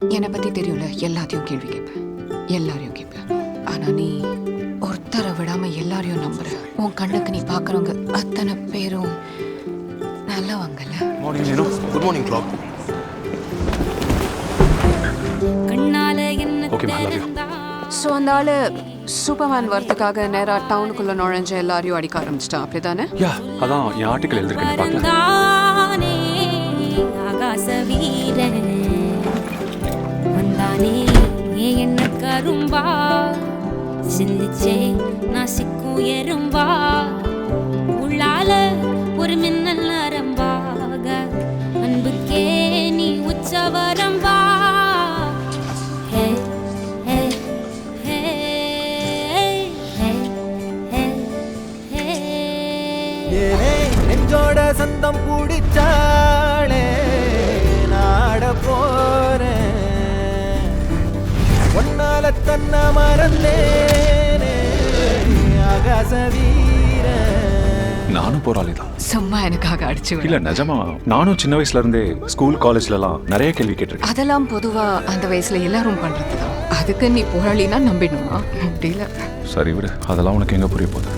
என்னை பற்றி தெரியும்ல, எல்லாத்தையும் கேள்வி கேட்பேன், எல்லாரையும் கேட்பேன். ஆனால் நீ ஒருத்தரை விடாமல் எல்லாரையும் நம்புற. உன் கண்ணுக்கு நீ பார்க்குறவங்க அத்தனை பேரும் நல்லவங்கல்ல. Good morning clock. ஸோ அந்த ஆள் சூப்பர்மேன் வரத்துக்காக நேராக டவுனுக்குள்ளே நுழைஞ்ச எல்லாரையும் அடிக்க ஆரம்பிச்சிட்டான், அப்படி தானே? யா, அதான் என் ஆர்டிக்கல் எழுதிருக்கேன், பார்க்கலாம். என்ன கரும்பா சிந்திச்சே நாசிக்கும் எறும்பா உள்ளால ஒரு மின்னல் நரம்பாக அன்புக்கே நீ உச்சவரம்பா. ஹே ஹே ஹே ஹே ஹே ஹே நெஞ்சோட சந்தம் பிடிச்சாளே நாட போறேன் ஒன்னால தன்ன மறந்தேனே ஆகாச வீர. நானும் போராளிதான். சும்மா எனக்காக அடிச்சு இல்ல நிஜமா, நானும் சின்ன வயசுல இருந்தே ஸ்கூல் காலேஜ்லலாம் நிறைய கேள்வி கேட்டிருக்கேன். அதெல்லாம் பொதுவா அந்த வயசுல எல்லாரும் பண்றதுதான். அதுக்கு நீ போராளினா நம்பிடணுமா? அப்படி இல்லை. சரி விடு, அதெல்லாம் உனக்கு எங்க புரிய போகுது?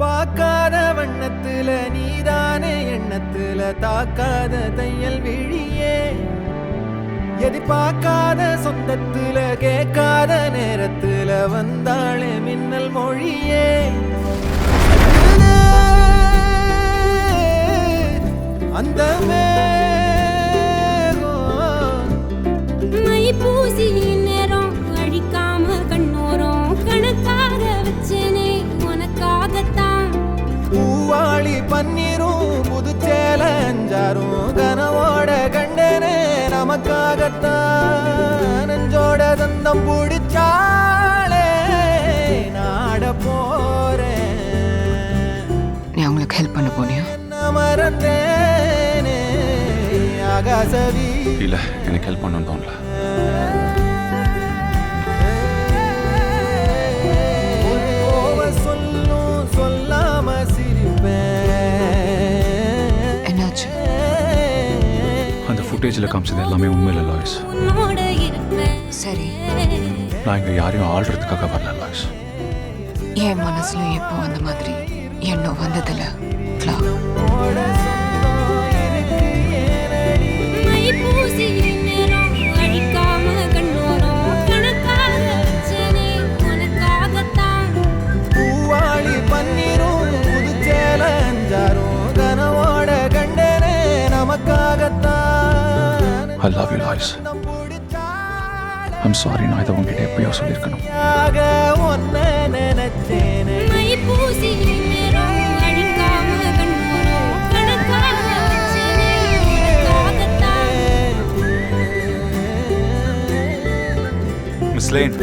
பார்க்காத வண்ணத்துல நீதானே எண்ணத்துல தாக்காத தையல் விழியே எதிர்பார்க்காத சொந்தத்துல கேட்காத நேரத்துல வந்தாளே மின்னல் மொழியே. அந்த மை பூசி நேரம் அழிக்காம கண்ணோரம் கணக்காக வச்சேனே உனக்காகத்தான். பூவாளி பன்னீரும் புதுச்சேல அஞ்சாரும் கனவோட கண்டனே நமக்காகத்தான். நெஞ்சோட தந்தம் பிடிச்சாளே நாட போறேன். நீ அவங்களுக்கு ஹெல்ப் பண்ண போனியா? என்ன மறந்தேனே ஆகாசவி. இல்ல, எனக்கு ஹெல்ப் பண்ணணும்னு தோணல. சொல்லும் சொல்லாம சிரிப்பேன். என்னாச்சு? அந்த ஃபுட்டேஜில் காமிச்சது எல்லாமே உண்மையில லாய்ஸ். உன்னோட இருப்பேன். சரி, நான் இங்க யாரையும் ஆள்றதுக்காக வரல லாய்ஸ். என் மனசுல எப்போ அந்த மாதிரி எண்ணம் வந்ததில்ல. மை பூசி நேரம் அழிக்காம கண்ணோரம் கணக்காக வச்சேனே உனக்காகத்தான். பூவாளி பன்னீரும் புதுச்சேல அஞ்சாரும் கனவோட கண்டனே நமக்காகத்தான். I love you லாய்ஸ். I'm sorry, நான் இதை உங்ககிட்ட எப்பயோ சொல்லியிருக்கணும். மை பூசி நேரம் அழிக்காம கண்ணோரம் கணக்காக வச்சேனே உனக்காகத்தான். Miss lane,